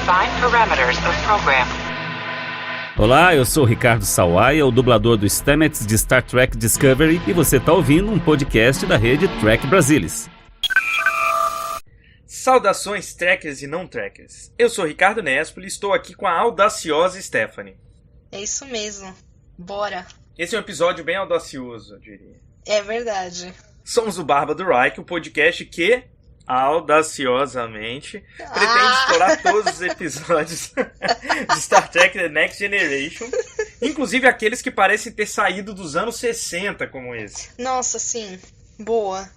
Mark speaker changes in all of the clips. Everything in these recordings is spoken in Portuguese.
Speaker 1: Define parameters of program.
Speaker 2: Olá, eu sou o Ricardo Sawaia, o dublador do Stamets de Star Trek Discovery, e você está ouvindo um podcast da rede Trek Brasilis.
Speaker 3: Saudações Trekkers e não Trekkers. Eu sou Ricardo Nespoli e estou aqui com a audaciosa Stephanie.
Speaker 4: É isso mesmo. Bora.
Speaker 3: Esse é um episódio bem audacioso, eu diria.
Speaker 4: É verdade.
Speaker 3: Somos o Barba do Reich, o podcast que, audaciosamente, pretende explorar todos os episódios de Star Trek The Next Generation, inclusive aqueles que parecem ter saído dos anos 60, como esse.
Speaker 4: Nossa, sim. Boa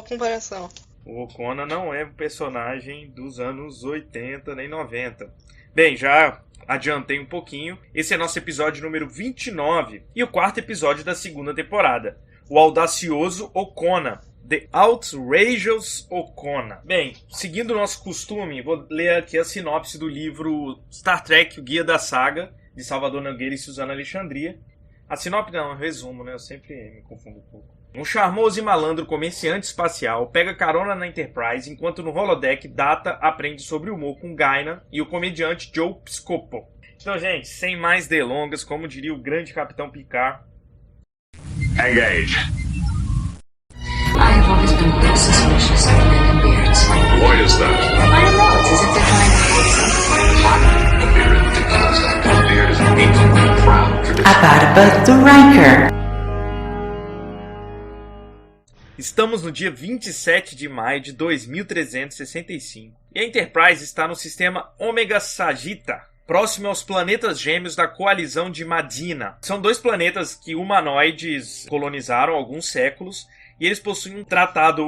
Speaker 4: comparação.
Speaker 3: O O'Connor não é um personagem dos anos 80 nem 90. Bem, já adiantei um pouquinho. Esse é nosso episódio número 29 e o quarto episódio da segunda temporada. O audacioso O'Connor. The Outrageous O'Connor. Bem, seguindo o nosso costume, vou ler aqui a sinopse do livro Star Trek, o Guia da Saga, de Salvador Nogueira e Suzana Alexandria. A sinopse não, é um resumo, né? Eu sempre me confundo um pouco. Um charmoso e malandro comerciante espacial pega carona na Enterprise enquanto no holodeck Data aprende sobre humor com Guinan e o comediante Joe Piscopo. Então, gente, sem mais delongas, como diria o grande Capitão Picard.
Speaker 5: Engage.
Speaker 6: I have always been a bit suspicious of men in beards.
Speaker 5: Why is that?
Speaker 6: I don't know, it's as if they're trying to hide something.
Speaker 5: A beard is ridiculous. A beard is an ancient, proud tradition.
Speaker 7: A Barba do Riker.
Speaker 3: Estamos no dia 27 de maio de 2365 e a Enterprise está no sistema Omega Sagitta, próximo aos planetas gêmeos da coalizão de Madina. São dois planetas que humanoides colonizaram há alguns séculos e eles possuem um tratado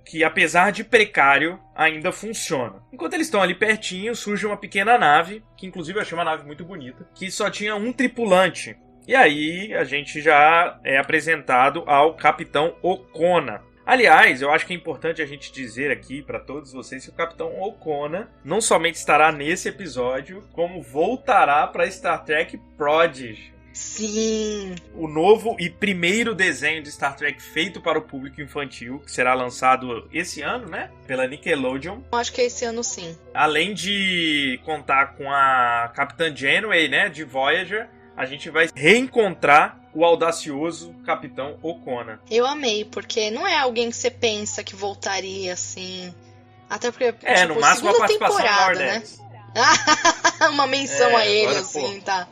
Speaker 3: que, apesar de precário, ainda funciona. Enquanto eles estão ali pertinho, surge uma pequena nave, que inclusive eu achei uma nave muito bonita, que só tinha um tripulante. E aí a gente já é apresentado ao Capitão O'Connor. Aliás, eu acho que é importante a gente dizer aqui para todos vocês que o Capitão O'Connor não somente estará nesse episódio, como voltará para Star Trek Prodigy.
Speaker 4: Sim!
Speaker 3: O novo e primeiro desenho de Star Trek feito para o público infantil, que será lançado esse ano, né? Pela Nickelodeon.
Speaker 4: Acho que é esse ano, sim.
Speaker 3: Além de contar com a Capitã Janeway, né? De Voyager, a gente vai reencontrar o audacioso Capitão O'Connor.
Speaker 4: Eu amei, porque não é alguém que você pensa que voltaria, assim... Até porque,
Speaker 3: no máximo uma participação maior, né?
Speaker 4: Uma menção a ele, agora, assim, tá...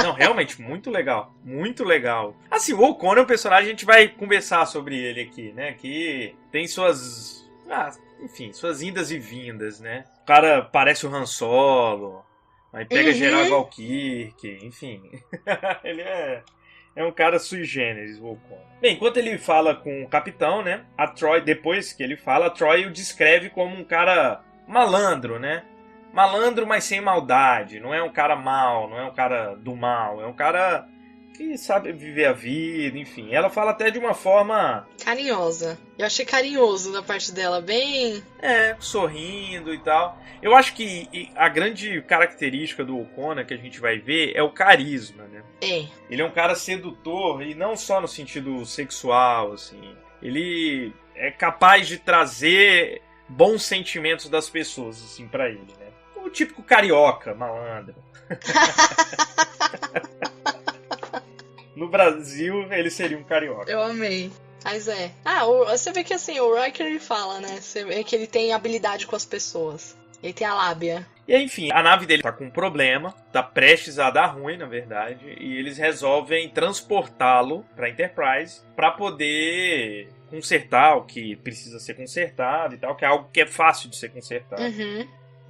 Speaker 3: Não, realmente, muito legal. Muito legal. Assim, o O'Connor é um personagem, a gente vai conversar sobre ele aqui, né? Que tem suas... suas indas e vindas, né? O cara parece o Han Solo, aí pega geral igual o Kirk, enfim. Ele é um cara sui generis, o O'Connor. Bem, enquanto ele fala com o capitão, né? A Troi, depois que ele fala, a Troi o descreve como um cara malandro, né? Malandro, mas sem maldade. Não é um cara mau, não é um cara do mal. É um cara que sabe viver a vida, enfim. Ela fala até de uma forma...
Speaker 4: carinhosa. Eu achei carinhoso da parte dela, bem...
Speaker 3: sorrindo e tal. Eu acho que a grande característica do O'Connor que a gente vai ver é o carisma, né? Ele é um cara sedutor, e não só no sentido sexual, assim. Ele é capaz de trazer bons sentimentos das pessoas, assim, pra ele, né? O típico carioca, malandro. No Brasil, ele seria um carioca.
Speaker 4: Eu amei. Mas você vê que assim, o Riker ele fala, né? Você vê que ele tem habilidade com as pessoas. Ele tem a lábia.
Speaker 3: E enfim, a nave dele tá com um problema, tá prestes a dar ruim, na verdade, e eles resolvem transportá-lo pra Enterprise pra poder consertar o que precisa ser consertado e tal, que é algo que é fácil de ser consertado.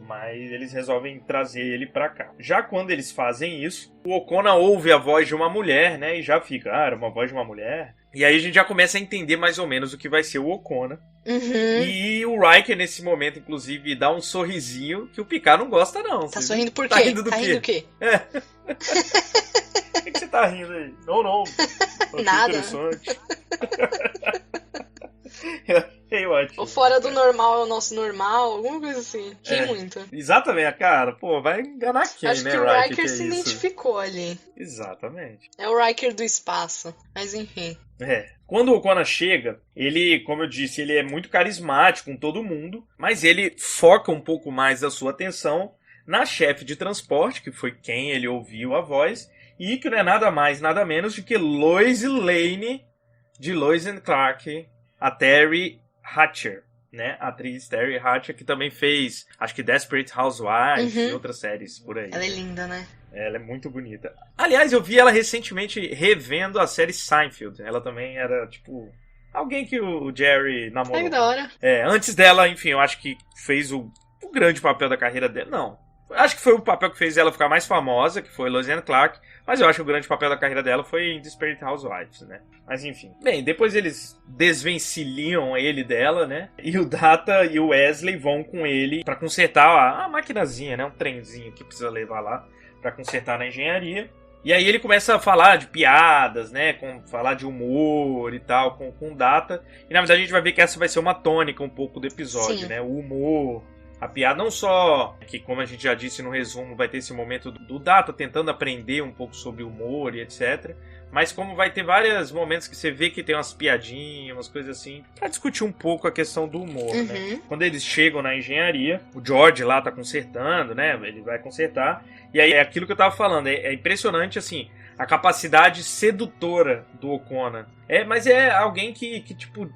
Speaker 3: Mas eles resolvem trazer ele pra cá. Já quando eles fazem isso, o O'Connor ouve a voz de uma mulher, né? E já fica, era uma voz de uma mulher. E aí a gente já começa a entender mais ou menos o que vai ser o O'Connor. E o Riker, nesse momento, inclusive, dá um sorrisinho que o Picard não gosta, não.
Speaker 4: Tá sorrindo por quê?
Speaker 3: Tá rindo do
Speaker 4: quê?
Speaker 3: Rindo do quê? Por que você tá rindo aí? Não.
Speaker 4: Nada.
Speaker 3: Interessante. Baywatch.
Speaker 4: O fora do normal é o nosso normal, alguma coisa assim. Tinha muito.
Speaker 3: Exatamente, cara. Pô, vai enganar quem,
Speaker 4: Acho
Speaker 3: né,
Speaker 4: que o
Speaker 3: Riker?
Speaker 4: Riker se identificou ali.
Speaker 3: Exatamente.
Speaker 4: É o Riker do espaço. Mas enfim.
Speaker 3: Quando o O'Connor chega, ele, como eu disse, ele é muito carismático com todo mundo, mas ele foca um pouco mais da sua atenção na chefe de transporte, que foi quem ele ouviu a voz, e que não é nada mais, nada menos do que Lois Lane, de Lois and Clark, a Terry Hatcher, né? A atriz Terry Hatcher, que também fez, acho que Desperate Housewives e outras séries por aí.
Speaker 4: Ela é linda, né?
Speaker 3: Ela é muito bonita. Aliás, eu vi ela recentemente revendo a série Seinfeld. Ela também era, tipo, alguém que o Jerry namorou.
Speaker 4: Ai, que da hora.
Speaker 3: Antes dela, enfim, eu acho que fez o grande papel da carreira dela. Não. Acho que foi o papel que fez ela ficar mais famosa, que foi Lois and Clark. Mas eu acho que o grande papel da carreira dela foi em Desperate Housewives, né? Mas enfim. Bem, depois eles desvencilham ele dela, né? E o Data e o Wesley vão com ele pra consertar a maquinazinha, né? Um trenzinho que precisa levar lá pra consertar na engenharia. E aí ele começa a falar de piadas, né? Falar de humor e tal com o Data. E na verdade a gente vai ver que essa vai ser uma tônica um pouco do episódio,
Speaker 4: Sim.
Speaker 3: né? O humor, a piada, não só que, como a gente já disse no resumo, vai ter esse momento do Data tentando aprender um pouco sobre humor e etc. Mas como vai ter vários momentos que você vê que tem umas piadinhas, umas coisas assim, pra discutir um pouco a questão do humor, né? Quando eles chegam na engenharia, o George lá tá consertando, né? Ele vai consertar. E aí é aquilo que eu tava falando, é impressionante, assim, a capacidade sedutora do O'Connor. Mas é alguém que tipo,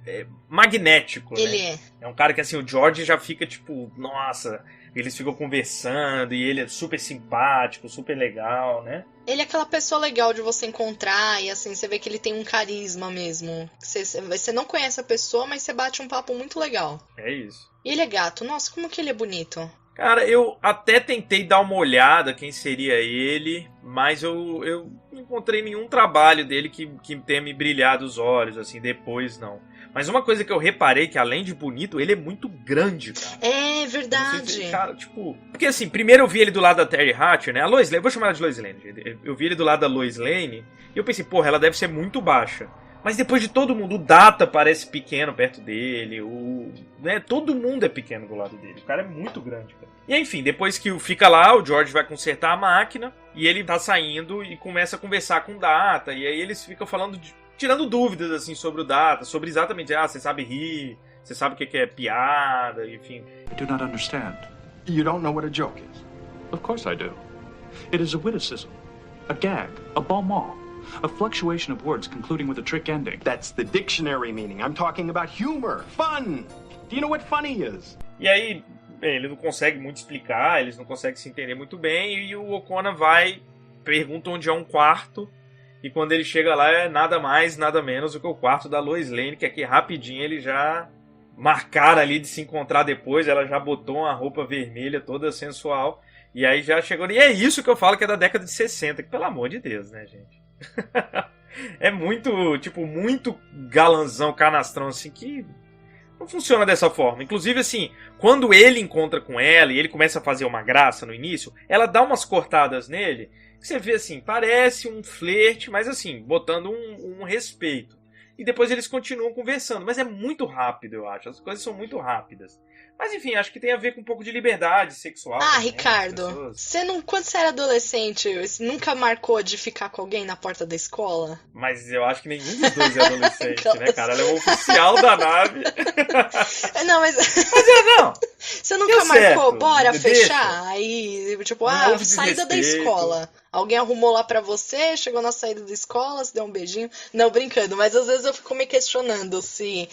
Speaker 3: é magnético, né?
Speaker 4: Ele é.
Speaker 3: É um cara que, assim, o George já fica, tipo, nossa, eles ficam conversando e ele é super simpático, super legal, né?
Speaker 4: Ele é aquela pessoa legal de você encontrar e assim, você vê que ele tem um carisma mesmo. Você não conhece a pessoa, mas você bate um papo muito legal.
Speaker 3: É isso.
Speaker 4: E ele é gato. Nossa, como que ele é bonito.
Speaker 3: Cara, eu até tentei dar uma olhada quem seria ele, mas eu não encontrei nenhum trabalho dele que tenha me brilhado os olhos, assim, depois não. Mas uma coisa que eu reparei, que além de bonito, ele é muito grande, cara.
Speaker 4: É verdade.
Speaker 3: Cara, tipo... Porque assim, primeiro eu vi ele do lado da Terry Hatcher, né? A Lois Lane, eu vou chamar ela de Lois Lane, gente. Eu vi ele do lado da Lois Lane, e eu pensei, porra, ela deve ser muito baixa. Mas depois de todo mundo, o Data parece pequeno perto dele, né? Todo mundo é pequeno do lado dele. O cara é muito grande, cara. E enfim, depois que fica lá, o George vai consertar a máquina, e ele tá saindo e começa a conversar com o Data, e aí eles ficam falando tirando dúvidas, assim, sobre o Data, sobre exatamente, você sabe rir, você sabe o que é piada, enfim.
Speaker 8: I do not understand.
Speaker 5: You don't know what a joke is?
Speaker 8: Of course I do. It is a witticism, a gag, a bon mot, a fluctuation of words concluding with a trick ending.
Speaker 5: That's the dictionary meaning. I'm talking about humor, fun. Do you know what funny is?
Speaker 3: E aí, bem, ele não consegue muito explicar, eles não conseguem se entender muito bem, e o O'Connor pergunta onde é um quarto, e quando ele chega lá é nada mais, nada menos do que o quarto da Lois Lane, que aqui rapidinho ele já marcaram ali de se encontrar depois, ela já botou uma roupa vermelha toda sensual, e aí já chegou, e é isso que eu falo que é da década de 60, que pelo amor de Deus, né, gente? É muito, tipo, muito galanzão, canastrão, assim, que não funciona dessa forma. Inclusive, assim, quando ele encontra com ela e ele começa a fazer uma graça no início, ela dá umas cortadas nele, que você vê assim, parece um flerte, mas assim, botando um respeito. E depois eles continuam conversando, mas é muito rápido, eu acho. As coisas são muito rápidas. Mas enfim, acho que tem a ver com um pouco de liberdade sexual.
Speaker 4: Ah,
Speaker 3: também,
Speaker 4: Ricardo, quando você era adolescente, você nunca marcou de ficar com alguém na porta da escola?
Speaker 3: Mas eu acho que nenhum dos dois é adolescente, né, cara? Ela é um oficial da nave.
Speaker 4: Não, mas
Speaker 3: não.
Speaker 4: Você nunca
Speaker 3: Deu
Speaker 4: marcou,
Speaker 3: certo,
Speaker 4: bora
Speaker 3: deixa.
Speaker 4: fechar? Aí, tipo,
Speaker 3: Não houve
Speaker 4: saída da
Speaker 3: desrespeito.
Speaker 4: escola. Alguém arrumou lá pra você, chegou na saída da escola, se deu um beijinho. Não, brincando, mas às vezes eu fico me questionando se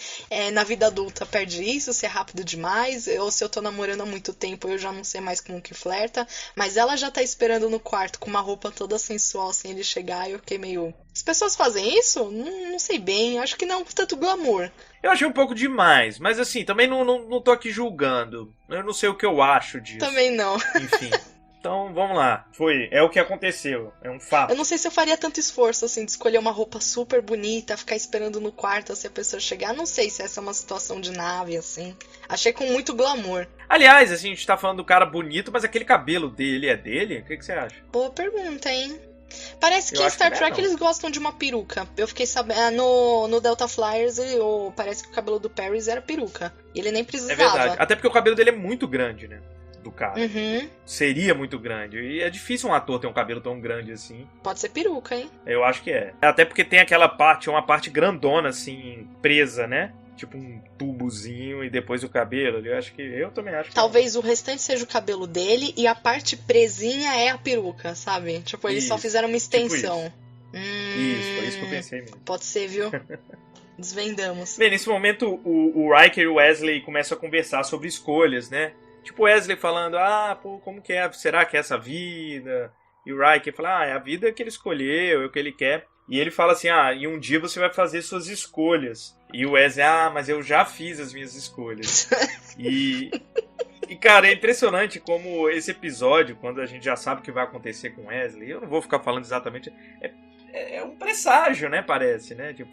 Speaker 4: na vida adulta perde isso, se é rápido demais, ou se eu tô namorando há muito tempo eu já não sei mais como que flerta. Mas ela já tá esperando no quarto com uma roupa toda sensual sem ele chegar, e eu fiquei meio... As pessoas fazem isso? Não sei bem, acho que não com tanto glamour.
Speaker 3: Eu achei um pouco demais, mas assim, também não tô aqui julgando. Eu não sei o que eu acho disso.
Speaker 4: Também não.
Speaker 3: Enfim. Então, vamos lá. É o que aconteceu. É um fato.
Speaker 4: Eu não sei se eu faria tanto esforço, assim, de escolher uma roupa super bonita, ficar esperando no quarto assim, a pessoa chegar. Não sei se essa é uma situação de nave, assim. Achei com muito glamour.
Speaker 3: Aliás, assim, a gente tá falando do cara bonito, mas aquele cabelo dele é dele? O que você acha?
Speaker 4: Boa pergunta, hein? Parece que
Speaker 3: Eu
Speaker 4: em
Speaker 3: acho
Speaker 4: Star
Speaker 3: que
Speaker 4: Trek
Speaker 3: não.
Speaker 4: eles gostam de uma peruca. Eu fiquei sabendo. No Delta Flyers, parece que o cabelo do Paris era peruca. E ele nem
Speaker 3: É
Speaker 4: precisava.
Speaker 3: verdade. Até porque o cabelo dele é muito grande, né? Do cara.
Speaker 4: Uhum.
Speaker 3: Seria muito grande. E é difícil um ator ter um cabelo tão grande assim.
Speaker 4: Pode ser peruca, hein?
Speaker 3: Eu acho que é. Até porque tem aquela parte, uma parte grandona, assim, presa, né? Tipo um tubozinho e depois o cabelo. Eu também acho que
Speaker 4: Talvez o restante seja o cabelo dele e a parte presinha é a peruca, sabe? Tipo, eles só
Speaker 3: Isso.
Speaker 4: fizeram uma
Speaker 3: Tipo
Speaker 4: extensão.
Speaker 3: Isso, foi isso que eu pensei mesmo.
Speaker 4: Pode ser, viu? Desvendamos.
Speaker 3: Bem, nesse momento o Riker e o Wesley começam a conversar sobre escolhas, né? Tipo o Wesley falando, pô, como que é? Será que é essa vida? E o Riker fala, é a vida que ele escolheu, é o que ele quer. E ele fala assim, e um dia você vai fazer suas escolhas. E o Wesley, mas eu já fiz as minhas escolhas. E, cara, é impressionante como esse episódio, quando a gente já sabe o que vai acontecer com o Wesley, eu não vou ficar falando exatamente, é um presságio, né, parece, né? Tipo,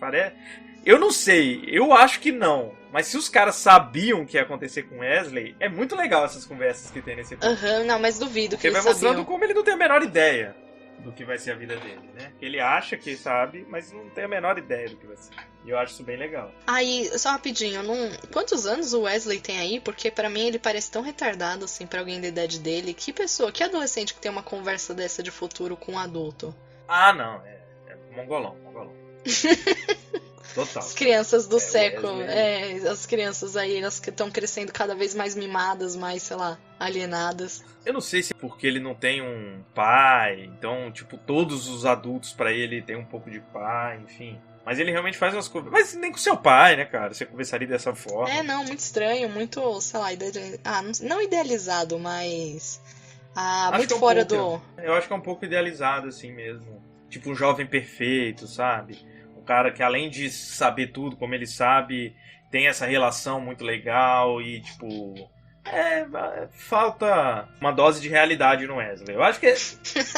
Speaker 3: eu não sei, eu acho que não. Mas se os caras sabiam o que ia acontecer com o Wesley, é muito legal essas conversas que tem nesse episódio.
Speaker 4: Não, mas duvido que
Speaker 3: Porque
Speaker 4: eles
Speaker 3: vai mostrando
Speaker 4: sabiam.
Speaker 3: como ele não tem a menor ideia do que vai ser a vida dele, né? Ele acha que sabe, mas não tem a menor ideia do que vai ser. E eu acho isso bem legal.
Speaker 4: Aí, só rapidinho, quantos anos o Wesley tem aí? Porque pra mim ele parece tão retardado, assim, pra alguém da idade dele. Que adolescente que tem uma conversa dessa de futuro com um adulto?
Speaker 3: Não, é mongolão. Total.
Speaker 4: As crianças do século,
Speaker 3: Wesley.
Speaker 4: as crianças aí, elas que estão crescendo cada vez mais mimadas, mais, sei lá, alienadas.
Speaker 3: Eu não sei se é porque ele não tem um pai, então, tipo, todos os adultos pra ele tem um pouco de pai, enfim. Mas ele realmente faz umas coisas. Mas nem com seu pai, né, cara? Você conversaria dessa forma.
Speaker 4: Não, muito estranho, muito, sei lá, não idealizado, mas.
Speaker 3: Acho
Speaker 4: muito
Speaker 3: que é um
Speaker 4: fora
Speaker 3: pouco, eu acho que é um pouco idealizado, assim mesmo. Tipo um jovem perfeito, sabe? Um cara que além de saber tudo como ele sabe, tem essa relação muito legal e, tipo... falta uma dose de realidade no Wesley. Eu acho que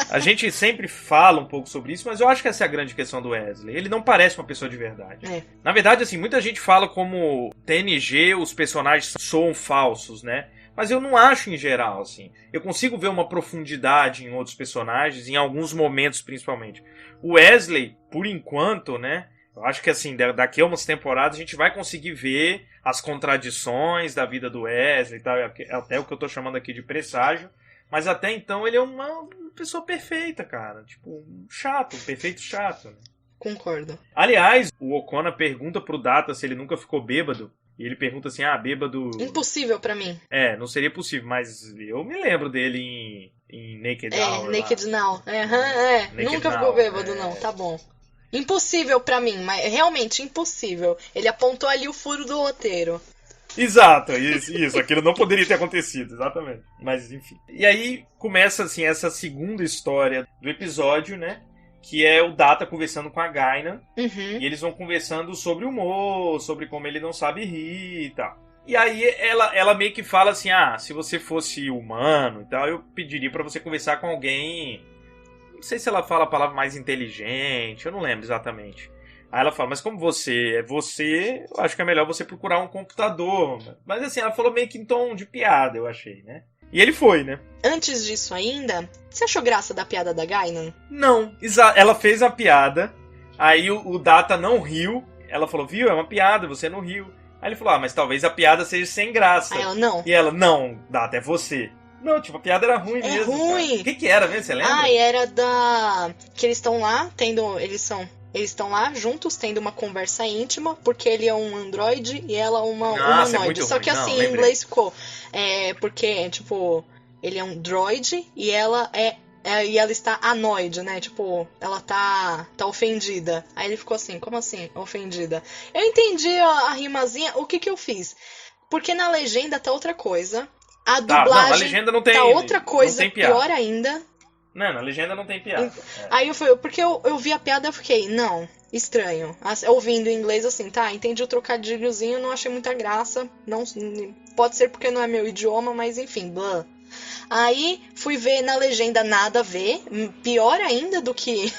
Speaker 3: a gente sempre fala um pouco sobre isso, mas eu acho que essa é a grande questão do Wesley. Ele não parece uma pessoa de verdade. Na verdade, assim, muita gente fala como TNG, os personagens soam falsos, né? Mas eu não acho em geral, assim. Eu consigo ver uma profundidade em outros personagens, em alguns momentos principalmente. O Wesley, por enquanto, né? Eu acho que, assim, daqui a umas temporadas a gente vai conseguir ver as contradições da vida do Wesley e tal. Até o que eu tô chamando aqui de presságio. Mas até então ele é uma pessoa perfeita, cara. Tipo, um perfeito chato, né?
Speaker 4: Concordo.
Speaker 3: Aliás, o O'Connor pergunta pro Data se ele nunca ficou bêbado. E ele pergunta assim, bêbado...
Speaker 4: Impossível pra mim.
Speaker 3: Não seria possível, mas eu me lembro dele em Naked Hour.
Speaker 4: Naked Now.
Speaker 3: Naked
Speaker 4: Nunca
Speaker 3: Now,
Speaker 4: ficou bêbado, não, tá bom. Impossível pra mim, mas realmente impossível. Ele apontou ali o furo do roteiro.
Speaker 3: Exato, isso, aquilo não poderia ter acontecido, exatamente. Mas enfim. E aí começa assim essa segunda história do episódio, né? Que é o Data conversando com a Guinan.
Speaker 4: Uhum.
Speaker 3: E eles vão conversando sobre humor, sobre como ele não sabe rir e tal. E aí ela meio que fala assim, se você fosse humano e tal, eu pediria pra você conversar com alguém... Não sei se ela fala a palavra mais inteligente, eu não lembro exatamente. Aí ela fala, mas como você é você, eu acho que é melhor você procurar um computador. Mas assim, ela falou meio que em tom de piada, eu achei, né? E ele foi, né?
Speaker 4: Antes disso ainda, você achou graça da piada da Guinan?
Speaker 3: Não, ela fez a piada, aí o Data não riu, ela falou, viu, é uma piada, você não riu. Aí ele falou, mas talvez a piada seja sem graça.
Speaker 4: Aí ela, não.
Speaker 3: E ela, não, Data, é você. Não, tipo, a piada era ruim mesmo.
Speaker 4: É ruim.
Speaker 3: O que era mesmo, você lembra?
Speaker 4: Era que eles estão lá, eles estão lá juntos, tendo uma conversa íntima, porque ele é um androide e ela uma humanoide. Só que assim, em inglês ficou... porque, tipo, ele é um droid e ela e ela está anoide, né? Tipo, ela tá ofendida. Aí ele ficou assim, como assim, ofendida? Eu entendi a rimazinha, o que eu fiz? Porque na legenda tá outra coisa. A dublagem
Speaker 3: a legenda não tem,
Speaker 4: tá outra coisa,
Speaker 3: não tem piada.
Speaker 4: pior ainda.
Speaker 3: Não, na legenda não tem piada.
Speaker 4: Aí porque eu vi a piada e fiquei, não, estranho. Ouvindo em inglês assim, entendi o trocadilhozinho, não achei muita graça. Não, pode ser porque não é meu idioma, mas enfim, blá. Aí fui ver na legenda, nada a ver. Pior ainda do que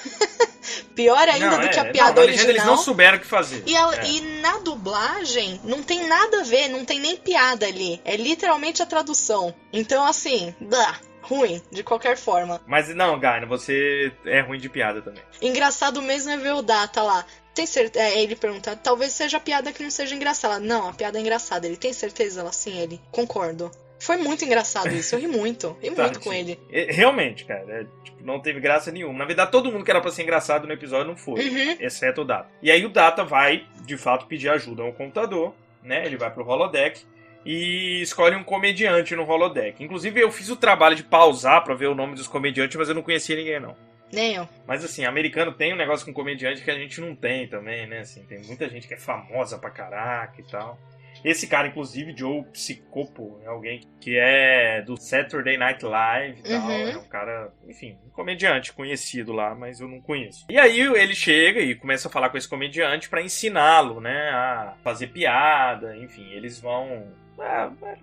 Speaker 4: a piada
Speaker 3: na
Speaker 4: original.
Speaker 3: Legenda eles não souberam o que fazer.
Speaker 4: E na dublagem não tem nada a ver, não tem nem piada ali. É literalmente a tradução. Então assim, blá. Ruim, de qualquer forma.
Speaker 3: Mas não, Gaina, você é ruim de piada também.
Speaker 4: Engraçado mesmo é ver o Data lá. Tem certeza? Ele pergunta, talvez seja a piada que não seja engraçada. Não, a piada é engraçada. Ele tem certeza? Ela, sim, ele. Concordo. Foi muito engraçado isso, eu ri muito. Ri muito com ele.
Speaker 3: Realmente, cara, não teve graça nenhuma. Na verdade, todo mundo que era pra ser engraçado no episódio não foi, exceto o Data. E aí o Data vai, de fato, pedir ajuda ao computador, né? Ele vai pro holodeck e escolhe um comediante no holodeck. Inclusive, eu fiz o trabalho de pausar pra ver o nome dos comediantes, mas eu não conhecia ninguém, não.
Speaker 4: Nem eu.
Speaker 3: Mas assim, americano tem um negócio com comediante que a gente não tem também, né? Assim, tem muita gente que é famosa pra caraca e tal. Esse cara, inclusive, Joe Piscopo, é alguém que é do Saturday Night Live e tal. É um cara, enfim, um comediante conhecido lá, mas eu não conheço. E aí ele chega e começa a falar com esse comediante pra ensiná-lo, né, a fazer piada, enfim, eles vão...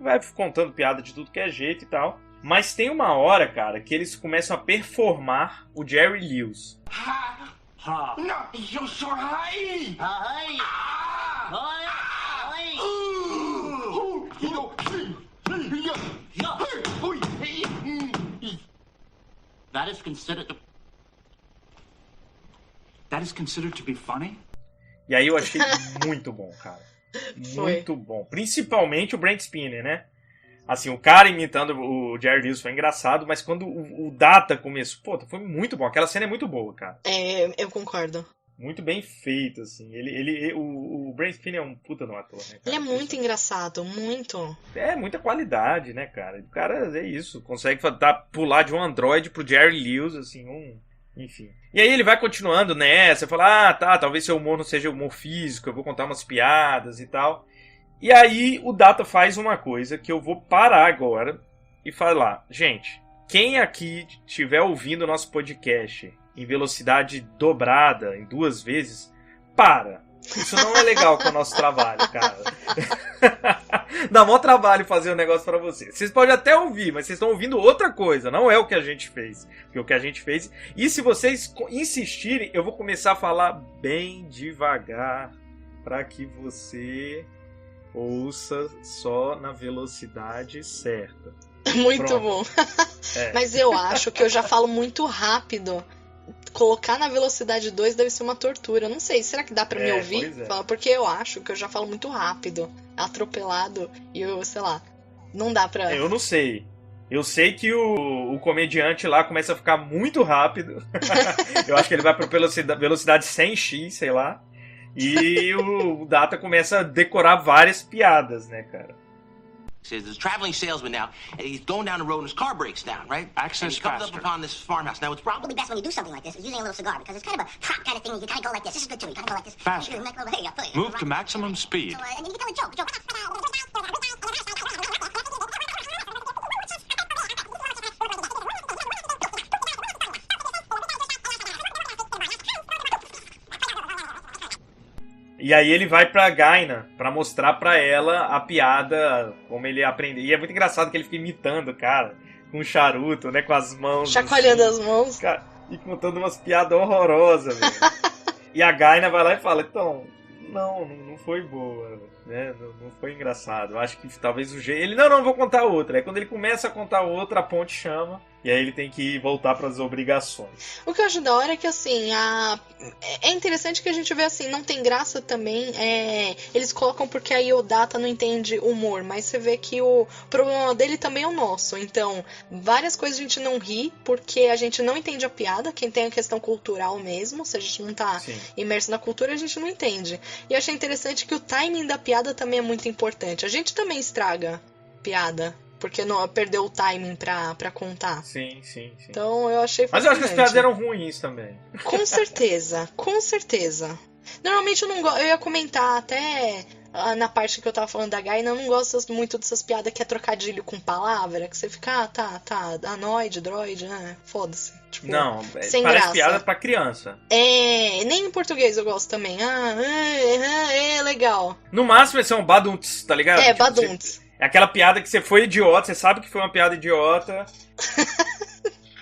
Speaker 3: vai contando piada de tudo que é jeito e tal. Mas tem uma hora, cara, que eles começam a performar o Jerry Lewis.
Speaker 8: That is considered to be funny?
Speaker 3: E aí eu achei muito bom, cara. Muito bom. Principalmente o Brent Spiner, né? Assim, o cara imitando o Jerry Lewis foi engraçado, mas quando o Data começou, pô, foi muito bom. Aquela cena é muito boa, cara.
Speaker 4: Eu concordo.
Speaker 3: Muito bem feito, assim. O Brent Spiner é um puta de um ator, né, cara?
Speaker 4: Ele é muito engraçado, muito.
Speaker 3: É, muita qualidade, né, cara? O cara é isso, consegue pular de um androide pro Jerry Lewis, assim, enfim. E aí ele vai continuando nessa, fala, talvez seu humor não seja humor físico, eu vou contar umas piadas e tal. E aí o Data faz uma coisa que eu vou parar agora e falar. Gente, quem aqui estiver ouvindo o nosso podcast em velocidade dobrada, em 2 vezes, para. Isso não é legal com o nosso trabalho, cara. Dá mó trabalho fazer um negócio pra vocês. Vocês podem até ouvir, mas vocês estão ouvindo outra coisa. Não é o que a gente fez. Porque o que a gente fez... E se vocês insistirem, eu vou começar a falar bem devagar pra que você... ouça só na velocidade certa.
Speaker 4: Muito
Speaker 3: Pronto.
Speaker 4: bom. Mas eu acho que eu já falo muito rápido. Colocar na velocidade 2 deve ser uma tortura. Eu não sei, será que dá pra me ouvir? Porque eu acho que eu já falo muito rápido, atropelado, e eu, sei lá, não dá pra...
Speaker 3: Eu não sei. Eu sei que o comediante lá começa a ficar muito rápido. Eu acho que ele vai pra velocidade 100x, sei lá. E o Data começa a decorar várias piadas, né, cara?
Speaker 9: There's a traveling salesman now, and he's going down the road and his car breaks down, right?
Speaker 8: Access
Speaker 9: and he comes
Speaker 8: faster.
Speaker 9: up upon this farmhouse. Now, it's probably
Speaker 10: Best when you do something like this is using a little cigar, because it's kind of a hot kind of thing. You kind of go like this. This is good too. You kind of go like this.
Speaker 8: Faster. Move to maximum speed.
Speaker 10: And you tell a joke.
Speaker 3: E aí ele vai pra Gaina pra mostrar pra ela a piada, como ele aprendeu. E é muito engraçado que ele fica imitando, cara, com um charuto, né, com as mãos.
Speaker 4: Chacoalhando
Speaker 3: assim,
Speaker 4: as mãos.
Speaker 3: Cara, e contando umas piadas horrorosas, velho. E a Gaina vai lá e fala, então, não foi boa, né, não foi engraçado. Eu acho que talvez o jeito... Ele, não, vou contar outra. Aí quando ele começa a contar outra, a ponte chama. E aí ele tem que voltar para as obrigações.
Speaker 4: O que eu acho da hora é que, assim, é interessante que a gente vê, assim, não tem graça também. Eles colocam porque aí o Data não entende humor, mas você vê que o problema dele também é o nosso. Então, várias coisas a gente não ri porque a gente não entende a piada. Quem tem a questão cultural mesmo, se a gente não tá imerso na cultura, a gente não entende. E eu achei interessante que o timing da piada também é muito importante. A gente também estraga piada. Porque não perdeu o timing pra contar.
Speaker 3: Sim.
Speaker 4: Então eu achei fascinante.
Speaker 3: Mas eu acho que as piadas eram ruins também.
Speaker 4: Com certeza. Normalmente eu não gosto. Eu ia comentar até na parte que eu tava falando da Gaina, eu não gosto muito dessas piadas que é trocadilho com palavra. Que você fica, anoide, droid, foda-se. Tipo,
Speaker 3: não,
Speaker 4: sem
Speaker 3: parece
Speaker 4: graça.
Speaker 3: piada pra criança.
Speaker 4: Nem em português eu gosto também. Legal.
Speaker 3: No máximo esse é um badunts, tá ligado? Tipo,
Speaker 4: badunts.
Speaker 3: É aquela piada que você foi idiota, você sabe que foi uma piada idiota.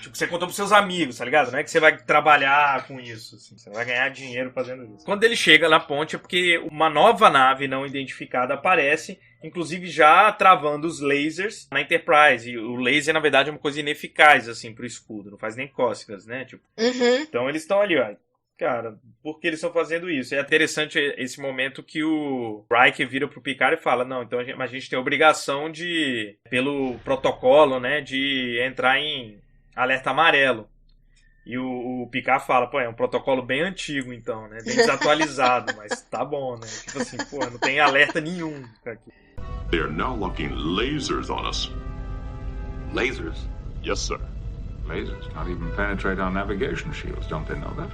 Speaker 3: Tipo, você contou pros seus amigos, tá ligado? Não é que você vai trabalhar com isso, assim, você vai ganhar dinheiro fazendo isso. Quando ele chega na ponte é porque uma nova nave não identificada aparece, inclusive já travando os lasers na Enterprise. E o laser, na verdade, é uma coisa ineficaz, assim, pro escudo. Não faz nem cócegas, né? Tipo, Então eles estão ali, ó. Cara, por que eles estão fazendo isso? É interessante esse momento que o Riker vira pro Picard e fala, não, então a gente tem a obrigação de, pelo protocolo, né, de entrar em alerta amarelo. E o Picard fala, pô, é um protocolo bem antigo, então, né? Bem desatualizado, mas tá bom, né? Tipo assim, pô, não tem alerta nenhum aqui.
Speaker 11: They are now locking lasers on us.
Speaker 9: Lasers?
Speaker 11: Yes, sir.
Speaker 12: Lasers can't even penetrate our navigation shields, don't they know that?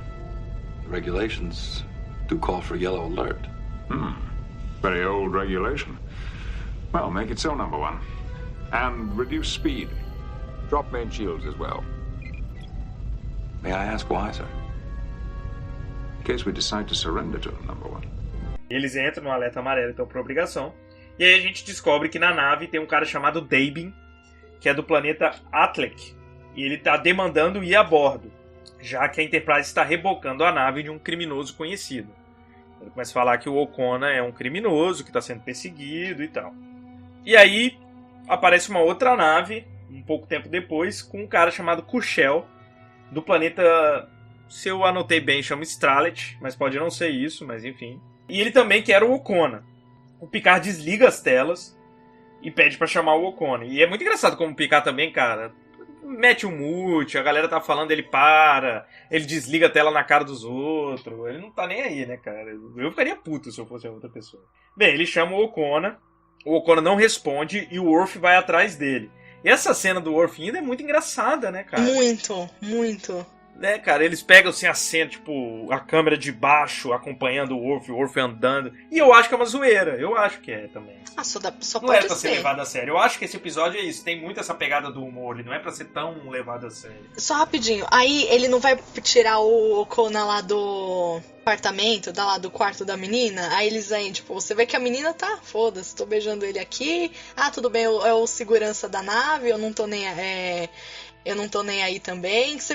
Speaker 13: The regulations do call for yellow alert.
Speaker 12: Very old regulation. Well, make it so, number one. And reduce speed. Drop main shields as well.
Speaker 13: May I ask why, sir?
Speaker 12: In case we decide to surrender to them, number one.
Speaker 3: Eles entram no alerta amarelo, então, por obrigação. E aí a gente descobre que na nave tem um cara chamado Dabin, que é do planeta Atlek. E ele tá demandando ir a bordo, já que a Enterprise está rebocando a nave de um criminoso conhecido. Ele começa a falar que o O'Connor é um criminoso, que está sendo perseguido e tal. E aí aparece uma outra nave, um pouco tempo depois, com um cara chamado Kushel, do planeta, se eu anotei bem, chama Stralet, mas pode não ser isso, mas enfim. E ele também quer o O'Connor. O Picard desliga as telas e pede pra chamar o O'Connor. E é muito engraçado como o Picard também, cara, mete um mute, a galera tá falando, ele para, ele desliga a tela na cara dos outros, ele não tá nem aí, né, cara? Eu ficaria puto se eu fosse outra pessoa. Bem, ele chama o O'Connor não responde e o Worf vai atrás dele. E essa cena do Worf ainda é muito engraçada, né, cara?
Speaker 4: Muito, muito.
Speaker 3: Né, cara, eles pegam assim a cena, tipo, a câmera de baixo acompanhando o Worf andando. E eu acho que é uma zoeira, eu acho que é também.
Speaker 4: Ah, só
Speaker 3: não
Speaker 4: pode
Speaker 3: é pra ser levado a sério. Eu acho que esse episódio é isso, tem muito essa pegada do humor, ele não é pra ser tão levado a sério.
Speaker 4: Só rapidinho, aí ele não vai tirar o O'Connor lá do apartamento, lá do quarto da menina, aí eles aí, tipo, você vê que a menina tá, foda-se, tô beijando ele aqui, tudo bem, é o segurança da nave, eu não tô nem aí também. Você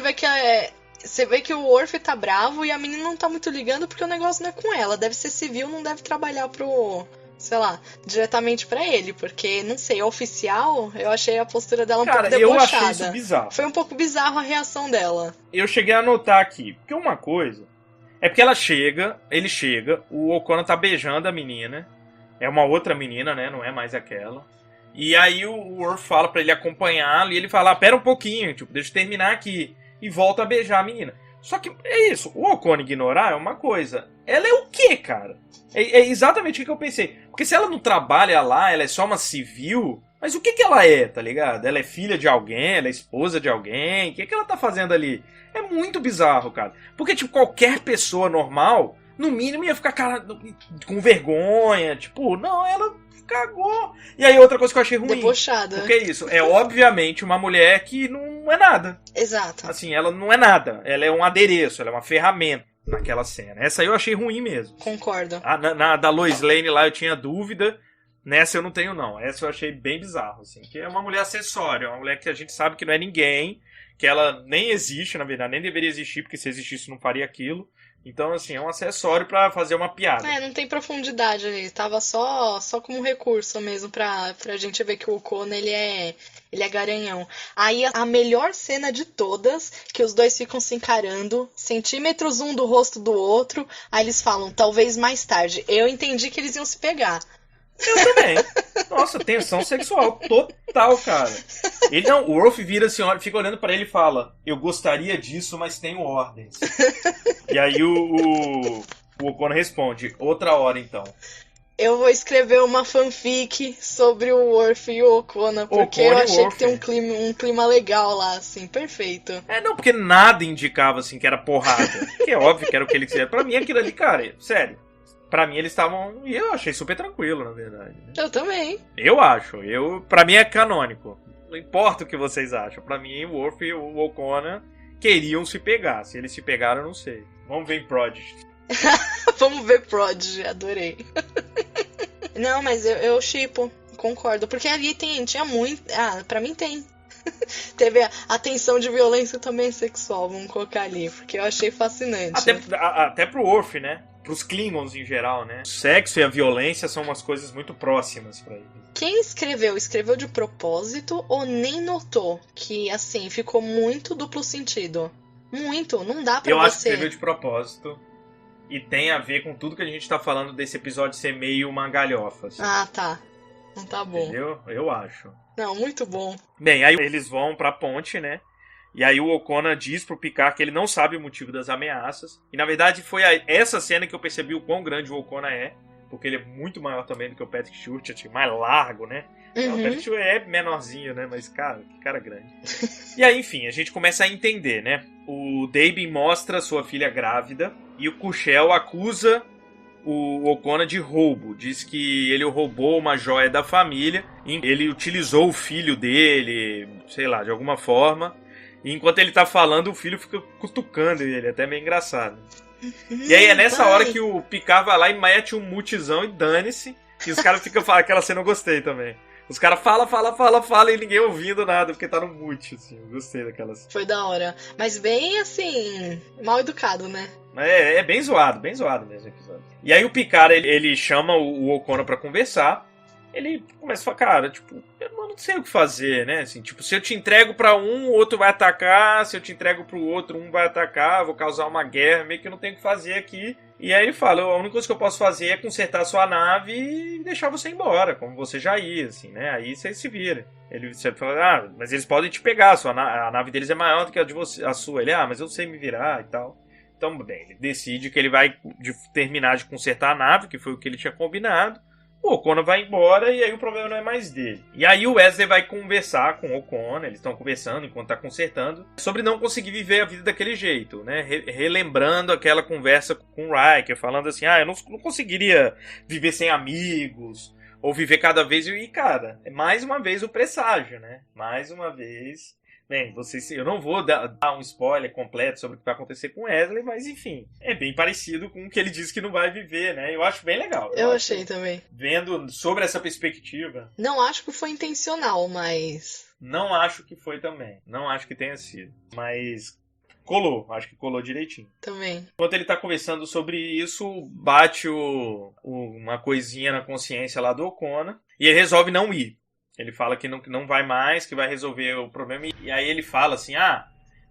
Speaker 4: vê que o Worf tá bravo e a menina não tá muito ligando porque o negócio não é com ela. Deve ser civil, não deve trabalhar sei lá, diretamente pra ele. Porque, não sei, oficial, eu achei a postura dela um pouco debochada.
Speaker 3: Eu achei isso bizarro.
Speaker 4: Foi um pouco bizarro a reação dela.
Speaker 3: Eu cheguei a anotar aqui, porque uma coisa é porque ele chega, o O'Connor tá beijando a menina. É uma outra menina, né? Não é mais aquela. E aí o Worf fala pra ele acompanhá-lo e ele fala, pera um pouquinho, tipo, deixa eu terminar aqui. E volta a beijar a menina. Só que é isso, o O'Connor ignorar é uma coisa. Ela é o quê, cara? É exatamente o que eu pensei. Porque se ela não trabalha lá, ela é só uma civil, mas o que ela é, tá ligado? Ela é filha de alguém, ela é esposa de alguém, o que ela tá fazendo ali? É muito bizarro, cara. Porque, tipo, qualquer pessoa normal, no mínimo ia ficar, cara, com vergonha, tipo, não, ela cagou. E aí outra coisa que eu achei ruim.
Speaker 4: Debochada.
Speaker 3: Porque é isso, é obviamente uma mulher que não é nada.
Speaker 4: Exato.
Speaker 3: Assim, ela não é nada. Ela é um adereço, ela é uma ferramenta naquela cena. Essa aí eu achei ruim mesmo.
Speaker 4: Concordo.
Speaker 3: Na da Lois Lane lá eu tinha dúvida. Nessa eu não tenho, não. Essa eu achei bem bizarro, assim. Que é uma mulher acessória, uma mulher que a gente sabe que não é ninguém, que ela nem existe, na verdade, nem deveria existir, porque se existisse não faria aquilo. Então, assim, é um acessório pra fazer uma piada.
Speaker 4: Não tem profundidade ali. Tava só como um recurso mesmo pra gente ver que o O'Connor, ele é garanhão. Aí, a melhor cena de todas, que os dois ficam se encarando, centímetros um do rosto do outro, aí eles falam, talvez mais tarde. Eu entendi que eles iam se pegar.
Speaker 3: Eu também. Nossa, tensão sexual total, cara. O Worf vira assim, fica olhando pra ele e fala, eu gostaria disso, mas tenho ordens. E aí o O'Connor responde, outra hora então.
Speaker 4: Eu vou escrever uma fanfic sobre o Worf e o O'Connor, porque eu achei que tem um clima legal lá, assim, perfeito.
Speaker 3: Não, porque nada indicava, assim, que era porrada. Que é óbvio que era o que ele queria. Pra mim, aquilo ali, cara, sério. Pra mim, eles estavam... E eu achei super tranquilo, na verdade.
Speaker 4: Eu também.
Speaker 3: Eu acho. Pra mim, é canônico. Não importa o que vocês acham. Pra mim, o Worf e o O'Connor queriam se pegar. Se eles se pegaram, eu não sei. Vamos ver em Prodigy.
Speaker 4: Vamos ver Prodigy. Adorei. Não, mas eu shippo. Concordo. Porque ali tinha muito... pra mim tem. Teve a tensão de violência também sexual, vamos colocar ali, porque eu achei fascinante.
Speaker 3: Até pro Worf, né? Pros Klingons em geral, né? O sexo e a violência são umas coisas muito próximas pra eles.
Speaker 4: Quem escreveu de propósito ou nem notou que, assim, ficou muito duplo sentido? Muito, não dá pra
Speaker 3: Eu
Speaker 4: você...
Speaker 3: acho que escreveu de propósito e tem a ver com tudo que a gente tá falando desse episódio ser meio uma galhofa. Assim.
Speaker 4: Ah, tá. Não tá bom.
Speaker 3: Entendeu? Eu acho.
Speaker 4: Não, muito bom.
Speaker 3: Bem, aí eles vão pra ponte, né? E aí o O'Connor diz pro Picard que ele não sabe o motivo das ameaças. E na verdade foi essa cena que eu percebi o quão grande o O'Connor é. Porque ele é muito maior também do que o Patrick Stewart, mais largo, né? O Patrick Stewart é menorzinho, né? Mas, cara, que cara grande. E aí, enfim, a gente começa a entender, né? O Dabin mostra sua filha grávida e o Cushel acusa o O'Connor de roubo. Diz que ele roubou uma joia da família, ele utilizou o filho dele, sei lá, de alguma forma. E enquanto ele tá falando, o filho fica cutucando ele, até meio engraçado. E aí é nessa hora que o Picard vai lá e mete um mutizão e dane-se. E os caras ficam falando, aquela cena eu gostei também. Os caras falam e ninguém ouvindo nada, porque tá no mute, assim. Eu gostei daquela cena.
Speaker 4: Foi da hora. Mas bem, assim, mal educado, né?
Speaker 3: É bem zoado mesmo o episódio. E aí o Picard, ele chama o O'Connor pra conversar. Ele começa a falar, cara, tipo, eu não sei o que fazer, né? Assim, tipo, se eu te entrego pra um, o outro vai atacar. Se eu te entrego pro outro, um vai atacar. Vou causar uma guerra, meio que eu não tenho o que fazer aqui. E aí ele fala, a única coisa que eu posso fazer é consertar a sua nave e deixar você embora, como você já ia, assim, né? Aí você se vira. Você fala, mas eles podem te pegar, a nave deles é maior do que a sua. Ele, mas eu sei me virar e tal. Então, bem, ele decide que ele vai terminar de consertar a nave, que foi o que ele tinha combinado. O O'Connor vai embora e aí o problema não é mais dele. E aí o Wesley vai conversar com o O'Connor, eles estão conversando enquanto tá consertando, sobre não conseguir viver a vida daquele jeito, né? Relembrando aquela conversa com o Riker, falando assim, eu não conseguiria viver sem amigos, ou viver cada vez... E, cara, é mais uma vez o presságio, né? Mais uma vez... Bem, eu não vou dar um spoiler completo sobre o que vai acontecer com Wesley, mas enfim, é bem parecido com o que ele disse que não vai viver, né? Eu acho bem legal.
Speaker 4: Eu achei também.
Speaker 3: Vendo sobre essa perspectiva.
Speaker 4: Não acho que foi intencional, mas...
Speaker 3: Não acho que foi também. Não acho que tenha sido. Mas colou. Acho que colou direitinho.
Speaker 4: Também.
Speaker 3: Enquanto ele tá conversando sobre isso, bate uma coisinha na consciência lá do O'Connor e ele resolve não ir. Ele fala que não vai mais, que vai resolver o problema. E aí ele fala assim,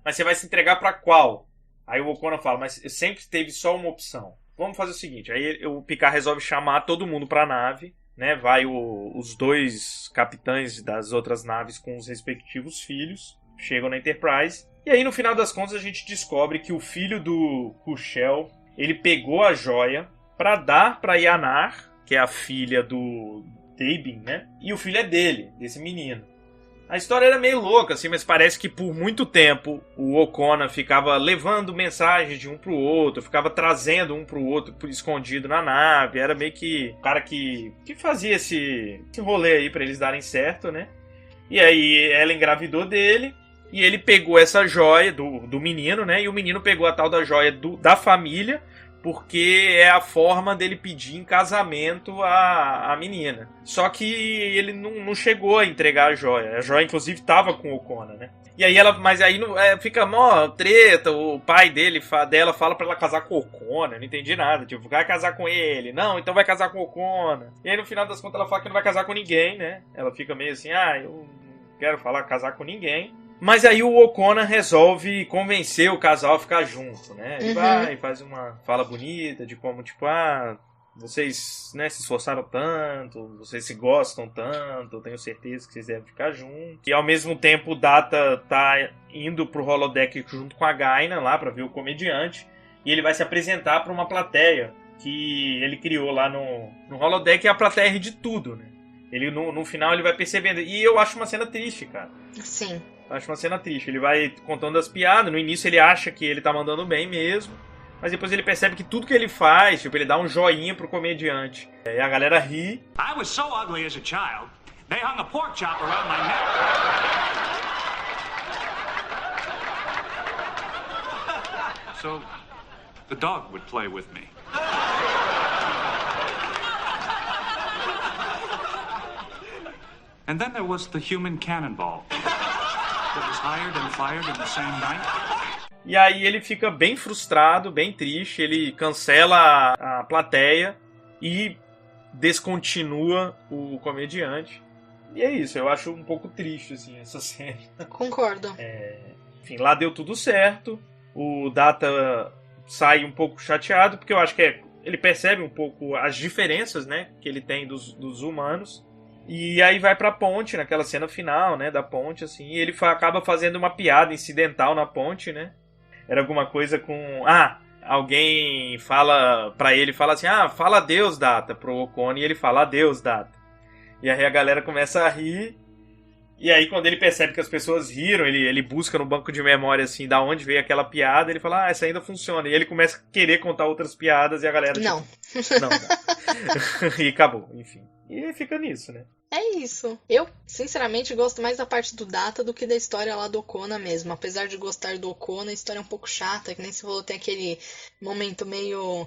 Speaker 3: mas você vai se entregar pra qual? Aí o O'Connor fala, mas sempre teve só uma opção. Vamos fazer o seguinte, aí o Picard resolve chamar todo mundo pra nave, né? Vai os dois capitães das outras naves com os respectivos filhos, chegam na Enterprise. E aí no final das contas a gente descobre que o filho do Cushel, ele pegou a joia pra dar pra Yanar, que é a filha do Dabin, né? E o filho é dele, desse menino. A história era meio louca, assim, mas parece que por muito tempo o O'Connor ficava levando mensagens de um pro outro, ficava trazendo um pro outro escondido na nave. Era meio que o cara que fazia esse rolê aí pra eles darem certo, né? E aí ela engravidou dele e ele pegou essa joia do menino, né? E o menino pegou a tal da joia da família, porque é a forma dele pedir em casamento a menina. Só que ele não chegou a entregar a joia. A joia, inclusive, estava com o O'Connor, né? E aí mas aí fica mó treta, o pai dela fala pra ela casar com o O'Connor, eu não entendi nada. Tipo, vai casar com ele. Não, então vai casar com o O'Connor. E aí, no final das contas, ela fala que não vai casar com ninguém, né? Ela fica meio assim, eu não quero casar com ninguém. Mas aí o O'Connor resolve convencer o casal a ficar junto, né? Ele vai, faz uma fala bonita de como, tipo, vocês, né, se esforçaram tanto, vocês se gostam tanto, eu tenho certeza que vocês devem ficar juntos. E ao mesmo tempo o Data tá indo pro holodeck junto com a Gaina lá pra ver o comediante. E ele vai se apresentar pra uma plateia que ele criou lá no holodeck, e a plateia ri de tudo, né? Ele, no final ele vai percebendo. E eu acho uma cena triste, cara.
Speaker 4: Sim.
Speaker 3: Acho uma cena triste. Ele vai contando as piadas. No início ele acha que ele tá mandando bem mesmo. Mas depois ele percebe que tudo que ele faz, tipo, ele dá um joinha pro comediante. E a galera ri.
Speaker 8: I was so ugly as a child, they hung a pork chop around my neck. So, the dog would play with me. And then there was the human cannonball. that was hired and fired in the same night?
Speaker 3: E aí ele fica bem frustrado, bem triste, ele cancela a plateia e descontinua o comediante. E é isso, eu acho um pouco triste, assim, essa cena.
Speaker 4: Concordo.
Speaker 3: Enfim, lá deu tudo certo. O Data sai um pouco chateado, porque eu acho que ele percebe um pouco as diferenças, né, que ele tem dos humanos. E aí vai pra ponte, naquela cena final, né, da ponte, assim, e ele acaba fazendo uma piada incidental na ponte, né. Era alguma coisa com... alguém fala pra ele, fala assim, fala adeus, Data, pro Ocon, e ele fala adeus, Data. E aí a galera começa a rir, e aí quando ele percebe que as pessoas riram, ele busca no banco de memória, assim, da onde veio aquela piada, ele fala, essa ainda funciona. E ele começa a querer contar outras piadas, e a galera...
Speaker 4: Não.
Speaker 3: Tipo, não. E acabou, enfim. E fica nisso, né?
Speaker 4: É isso. Eu, sinceramente, gosto mais da parte do Data do que da história lá do Okona mesmo. Apesar de gostar do Okona, a história é um pouco chata, que nem se falou, tem aquele momento meio...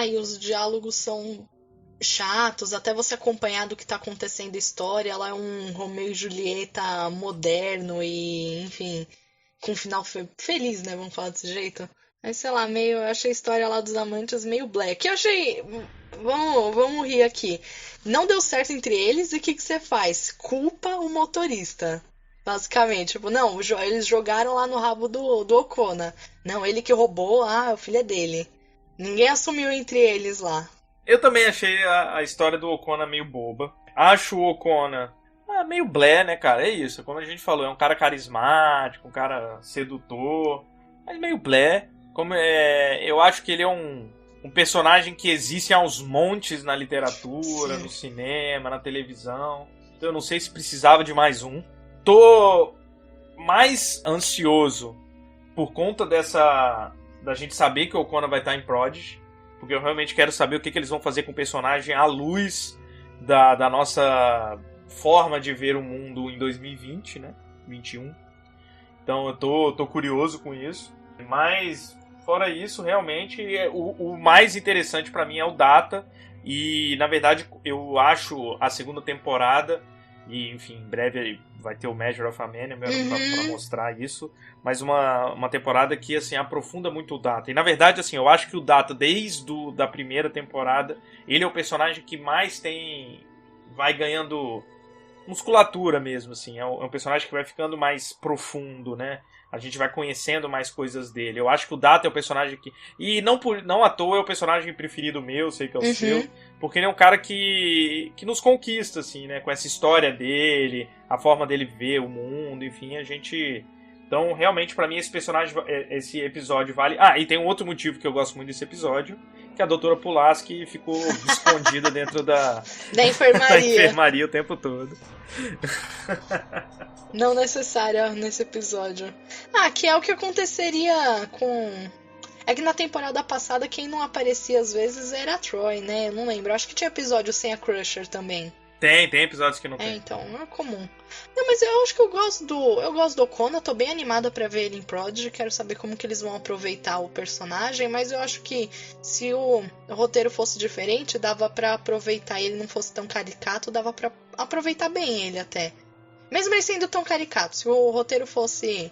Speaker 4: e os diálogos são chatos, até você acompanhar do que tá acontecendo a história. Ela é um Romeu e Julieta moderno e, enfim, com um final feliz, né? Vamos falar desse jeito. Mas, sei lá, eu achei a história lá dos amantes meio black. Eu achei... Vamos rir aqui. Não deu certo entre eles, e o que você faz? Culpa o motorista. Basicamente. Tipo, não, eles jogaram lá no rabo do Okona. Não, ele que roubou, o filho é dele. Ninguém assumiu entre eles lá.
Speaker 3: Eu também achei a história do Okona meio boba. Acho o Okona meio blé, né, cara? É isso, como a gente falou, é um cara carismático, um cara sedutor, mas meio blé. Eu acho que ele é um personagem que existe aos montes na literatura, no cinema, na televisão. Então eu não sei se precisava de mais um. Tô mais ansioso por conta da gente saber que o Okona vai estar em Prodigy, porque eu realmente quero saber o que eles vão fazer com o personagem à luz da nossa forma de ver o mundo em 2020, né? 21. Então eu tô curioso com isso. Mas... fora isso, realmente, o mais interessante pra mim é o Data. E, na verdade, eu acho a segunda temporada, e, enfim, em breve vai ter o Measure of a Man, pra mostrar isso. Mas uma temporada que, assim, aprofunda muito o Data. E, na verdade, assim, eu acho que o Data, desde da primeira temporada, ele é o personagem que mais vai ganhando musculatura mesmo, assim. É um personagem que vai ficando mais profundo, né? A gente vai conhecendo mais coisas dele. Eu acho que o Data é o personagem que... E não à toa é o personagem preferido meu, sei que é o seu. Porque ele é um cara que nos conquista, assim, né? Com essa história dele, a forma dele ver o mundo, enfim, a gente... Então, realmente, pra mim, esse episódio vale... E tem um outro motivo que eu gosto muito desse episódio, que a doutora Pulaski ficou escondida dentro da
Speaker 4: enfermaria.
Speaker 3: Da enfermaria o tempo todo.
Speaker 4: Não necessária nesse episódio. Que é o que aconteceria com... É que na temporada passada quem não aparecia às vezes era a Troy, né? Eu não lembro. Acho que tinha episódio sem a Crusher também.
Speaker 3: Tem episódios que não tem.
Speaker 4: Então, é comum. Não, mas eu acho que eu gosto do Okona, tô bem animada pra ver ele em Prodigy, quero saber como que eles vão aproveitar o personagem, mas eu acho que se o roteiro fosse diferente, dava pra aproveitar ele, não fosse tão caricato, dava pra aproveitar bem ele até. Mesmo ele sendo tão caricato, se o roteiro fosse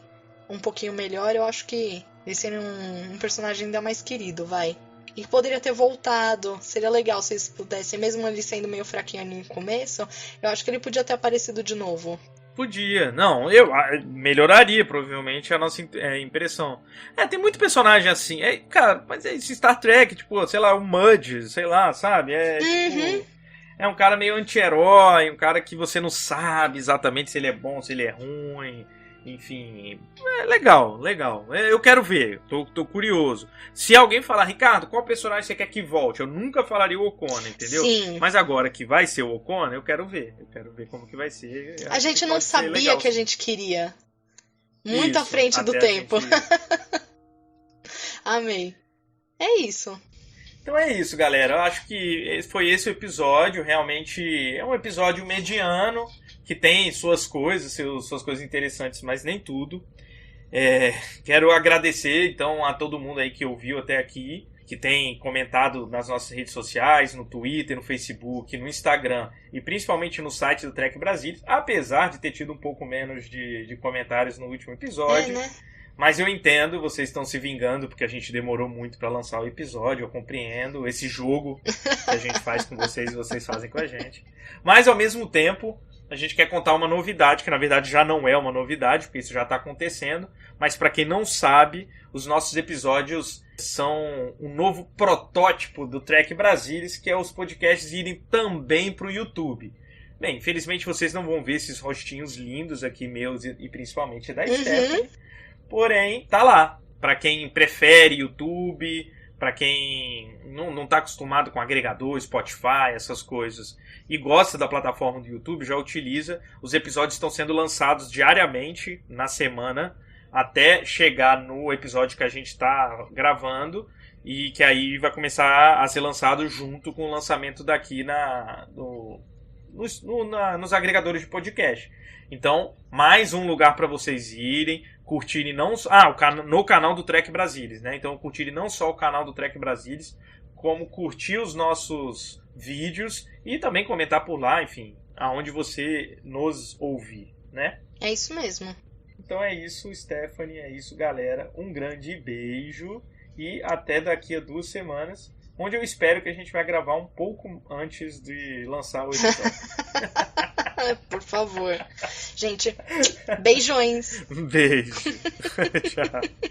Speaker 4: um pouquinho melhor, eu acho que ele seria um personagem ainda mais querido, vai. E poderia ter voltado. Seria legal se eles pudessem, mesmo ele sendo meio fraquinho ali no começo, eu acho que ele podia ter aparecido de novo.
Speaker 3: Podia. Não, eu melhoraria provavelmente a nossa impressão. Tem muito personagem assim. Cara, mas é esse Star Trek, tipo, sei lá, o Mudge, sei lá, sabe? Tipo, é um cara meio anti-herói, um cara que você não sabe exatamente se ele é bom, se ele é ruim. Enfim, legal. Eu quero ver, tô curioso. Se alguém falar, Ricardo, qual personagem você quer que volte? Eu nunca falaria o Okona, entendeu?
Speaker 4: Sim.
Speaker 3: Mas agora que vai ser o Okona, eu quero ver como que vai ser.
Speaker 4: A gente não sabia que a gente queria. Muito à frente do tempo. Amei. É isso.
Speaker 3: Então é isso, galera. Eu acho que foi esse o episódio. Realmente é um episódio mediano, que tem suas coisas interessantes, mas nem tudo. Quero agradecer, então, a todo mundo aí que ouviu até aqui. que tem comentado nas nossas redes sociais, no Twitter, no Facebook, no Instagram e principalmente no site do Trek Brasilis, apesar de ter tido um pouco menos de comentários no último episódio.
Speaker 4: Né?
Speaker 3: Mas eu entendo, vocês estão se vingando porque a gente demorou muito para lançar o episódio, eu compreendo esse jogo que a gente faz com vocês e vocês fazem com a gente. Mas ao mesmo tempo, a gente quer contar uma novidade, que na verdade já não é uma novidade, porque isso já está acontecendo, mas para quem não sabe, os nossos episódios são um novo protótipo do Trek Brasilis, que é os podcasts irem também para o YouTube. Bem, infelizmente vocês não vão ver esses rostinhos lindos aqui meus e principalmente da Stephanie, porém tá lá, para quem prefere YouTube, para quem não está acostumado com agregador, Spotify, essas coisas, e gosta da plataforma do YouTube, já utiliza. Os episódios estão sendo lançados diariamente, na semana, até chegar no episódio que a gente está gravando, e que aí vai começar a ser lançado junto com o lançamento daqui nos agregadores de podcast. Então, mais um lugar para vocês irem, curtirem no canal do Trek Brasilis, né? Então, curtirem não só o canal do Trek Brasilis, como curtir os nossos vídeos e também comentar por lá, enfim, aonde você nos ouvir, né?
Speaker 4: É isso mesmo.
Speaker 3: Então é isso, Stephanie, é isso, galera. Um grande beijo e até daqui a 2 semanas, onde eu espero que a gente vai gravar um pouco antes de lançar o episódio.
Speaker 4: Por favor. Gente, beijões.
Speaker 3: Um beijo. Tchau.